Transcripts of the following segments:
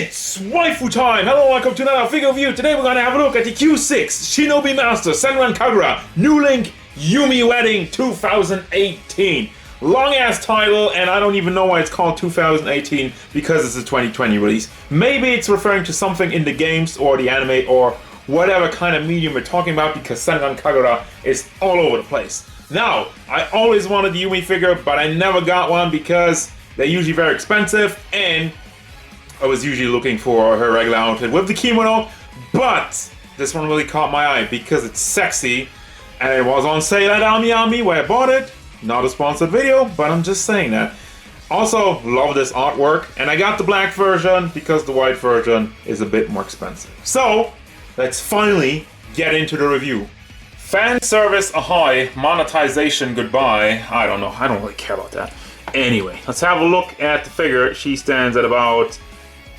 It's waifu time! Hello, welcome to another figure review. Today we're gonna have a look at the QSix Shinobi Master Senran Kagura New Link Yumi Wedding 2018. Long ass title, and I don't even know why it's called 2018 because it's a 2020 release. Maybe it's referring to something in the games or the anime or whatever kind of medium we're talking about, because Senran Kagura is all over the place. Now, I always wanted the Yumi figure, but I never got one because they're usually very expensive, and I was usually looking for her regular outfit with the kimono, but this one really caught my eye because it's sexy, and it was on sale at Ami where I bought it. Not a sponsored video, but I'm just saying that. Also, love this artwork, and I got the black version because the white version is a bit more expensive. So, let's finally get into the review. Fan service ahoy, monetization goodbye. I don't know, I don't really care about that. Anyway, let's have a look at the figure. She stands at about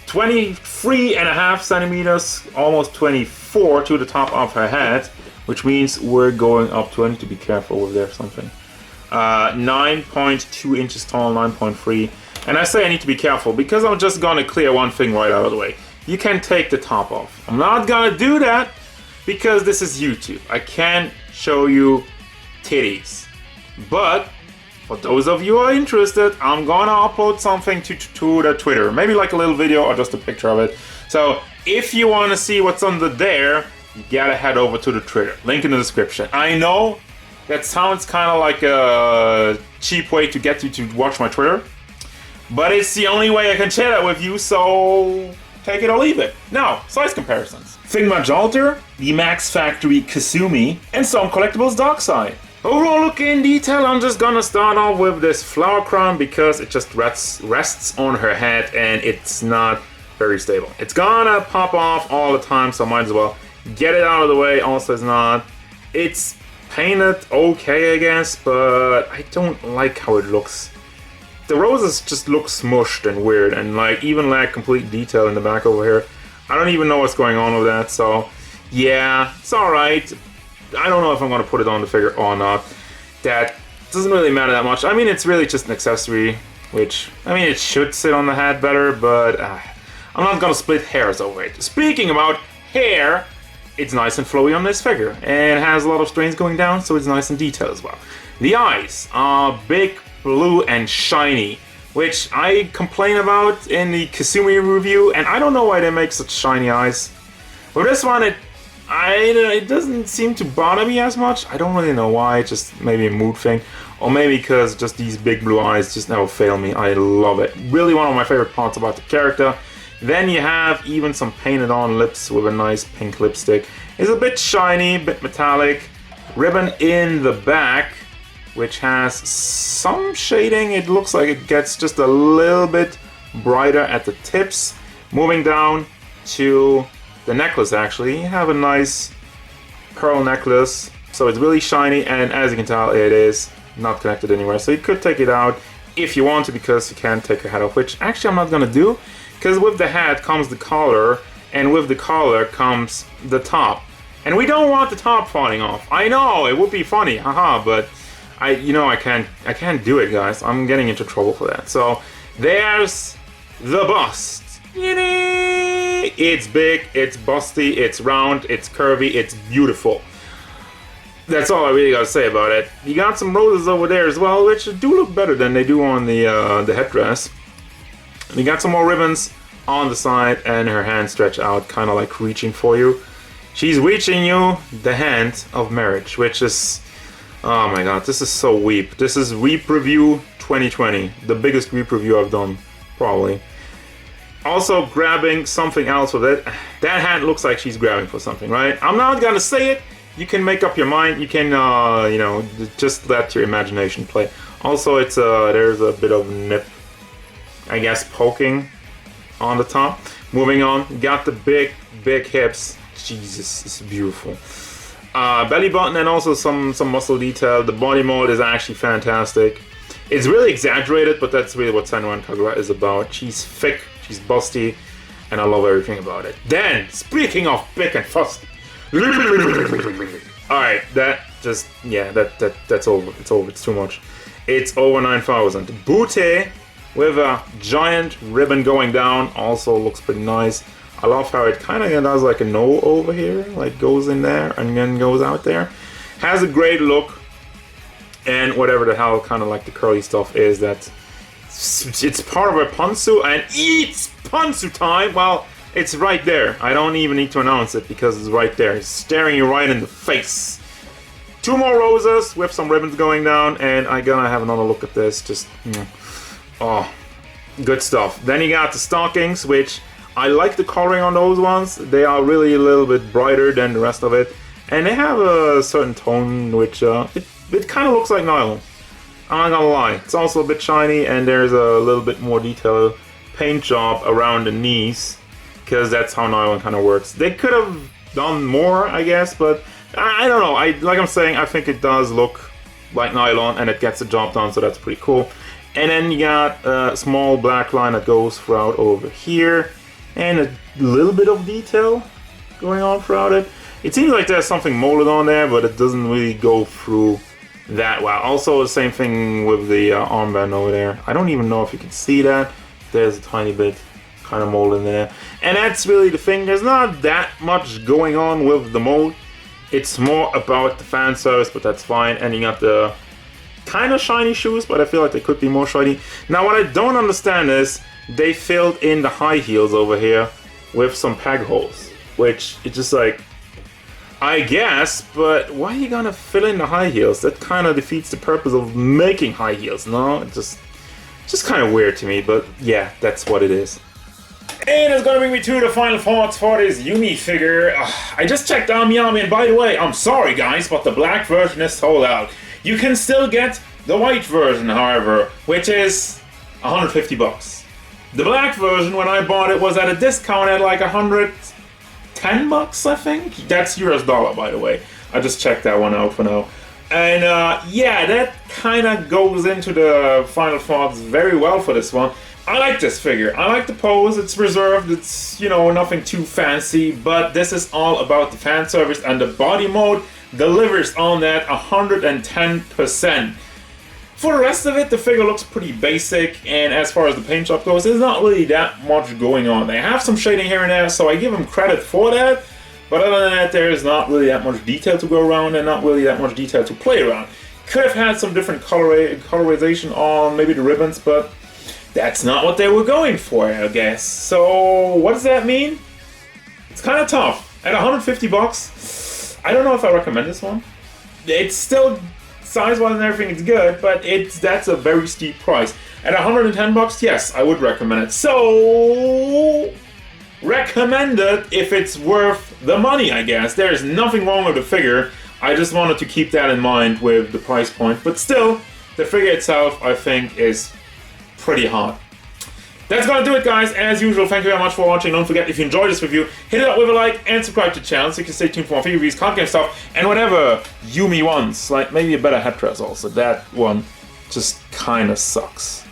23.5 centimeters, almost 24 to the top of her head, which means we're going up to, I need to be careful with there something. 9.2 inches tall, 9.3. And I say I need to be careful because I'm just gonna clear one thing right out of the way. You can take the top off. I'm not gonna do that because this is YouTube. I can't show you titties. But for those of you who are interested, I'm gonna upload something to the Twitter. Maybe like a little video or just a picture of it. So if you wanna see what's under there, you gotta head over to the Twitter. Link in the description. I know that sounds kind of like a cheap way to get you to watch my Twitter, but it's the only way I can share that with you, so take it or leave it. Now, size comparisons. Figma Jalter, the Max Factory Kasumi, and some collectibles dark side. Overall look in detail, I'm just gonna start off with this flower crown because it just rests on her head and it's not very stable. It's gonna pop off all the time, so might as well get it out of the way. Also, it's painted okay, I guess, but I don't like how it looks. The roses just look smushed and weird, and like even lack complete detail in the back over here. I don't even know what's going on with that, so yeah, it's alright. I don't know if I'm going to put it on the figure or not. That doesn't really matter that much. I mean, it's really just an accessory, which, I mean, it should sit on the hat better, but I'm not going to split hairs over it. Speaking about hair, it's nice and flowy on this figure, and it has a lot of strands going down, so it's nice and detailed as well. The eyes are big, blue, and shiny, which I complain about in the Kasumi review, and I don't know why they make such shiny eyes. With this one, it doesn't seem to bother me as much. I don't really know why, just maybe a mood thing, or maybe because just these big blue eyes just never fail me. I love it. Really one of my favorite parts about the character. Then you have even some painted on lips with a nice pink lipstick. It's a bit shiny, a bit metallic. Ribbon in the back, which has some shading. It looks like it gets just a little bit brighter at the tips. Moving down to the necklace, actually, you have a nice pearl necklace. So it's really shiny, and as you can tell, it is not connected anywhere. So you could take it out if you want to, because you can't take your hat off, which actually I'm not gonna do. Because with the hat comes the collar, and with the collar comes the top. And we don't want the top falling off. I know, it would be funny, haha, but I can't do it, guys. I'm getting into trouble for that. So there's the bust. It's big, it's busty, it's round, it's curvy, it's beautiful. That's all I really gotta say about it. You got some roses over there as well, which do look better than they do on the headdress. We got some more ribbons on the side, and her hands stretch out, kind of like reaching for you. She's reaching you the hand of marriage, which is, oh my god, this is so weep. This is Weep Review 2020, the biggest Weep review I've done, probably. Also grabbing something else with it. That hand looks like she's grabbing for something, right? I'm not gonna say it. You can make up your mind. You can, you know, just let your imagination play. Also, it's there's a bit of nip, I guess, poking on the top. Moving on, got the big hips. Jesus, it's beautiful. Belly button and also some muscle detail. The body mold is actually fantastic. It's really exaggerated, but that's really what Senran Kagura is about. She's thick, she's busty, and I love everything about it. Then, speaking of big and fusty. Alright, that just, yeah, that's over. It's over, it's too much. It's over 9,000. Butte with a giant ribbon going down. Also looks pretty nice. I love how it kind of does like a no over here, like goes in there and then goes out there. Has a great look, and whatever the hell kind of like the curly stuff is, that it's part of a pantsu, and it's pantsu time. Well, it's right there. I don't even need to announce it because it's right there. It's staring you right in the face. 2 more roses with some ribbons going down, and I'm gonna have another look at this. Just, oh, good stuff. Then you got the stockings, which I like the coloring on those ones. They are really a little bit brighter than the rest of it. And they have a certain tone which it kind of looks like nylon. I'm not gonna lie. It's also a bit shiny, and there's a little bit more detail paint job around the knees, because that's how nylon kind of works. They could have done more, I guess, but I don't know. Like I'm saying, I think it does look like nylon, and it gets the job done, so that's pretty cool. And then you got a small black line that goes throughout over here, and a little bit of detail going on throughout it. It seems like there's something molded on there, but it doesn't really go through that well. Also, the same thing with the armband over there. I don't even know if you can see that. There's a tiny bit kind of mold in there. And that's really the thing. There's not that much going on with the mold. It's more about the fan service, but that's fine. And you got the kind of shiny shoes, but I feel like they could be more shiny. Now, what I don't understand is they filled in the high heels over here with some peg holes, which it's just like, I guess, but why are you gonna fill in the high heels? That kind of defeats the purpose of making high heels, no? It's just kind of weird to me, but yeah, that's what it is. And it's gonna bring me to the final thoughts for this Yumi figure. I just checked on Yumi, and by the way, I'm sorry guys, but the black version is sold out. You can still get the white version, however, which is 150 bucks. The black version, when I bought it, was at a discount at like 110 bucks, I think. That's US dollar, by the way. I just checked that one out for now. And yeah, that kind of goes into the final thoughts very well for this one. I like this figure. I like the pose. It's reserved. It's, you know, nothing too fancy. But this is all about the fan service, and the body mode delivers on that 110%. For the rest of it, the figure looks pretty basic, and as far as the paint job goes, there's not really that much going on. They have some shading here and there, so I give them credit for that, but other than that, there's not really that much detail to go around, and not really that much detail to play around. Could have had some different colorization on maybe the ribbons, but that's not what they were going for, I guess. So, what does that mean? It's kind of tough. At 150 bucks, I don't know if I recommend this one. It's still, size-wise and everything, it's good, but that's a very steep price. At 110 bucks, yes, I would recommend it. So, recommend it if it's worth the money, I guess. There's nothing wrong with the figure. I just wanted to keep that in mind with the price point. But still, the figure itself, I think, is pretty hot. That's gonna do it, guys. As usual, thank you very much for watching. Don't forget, if you enjoyed this review, hit it up with a like and subscribe to the channel so you can stay tuned for more figure reviews, card game stuff, and whatever Yumi wants. Like maybe a better headdress also. That one just kind of sucks.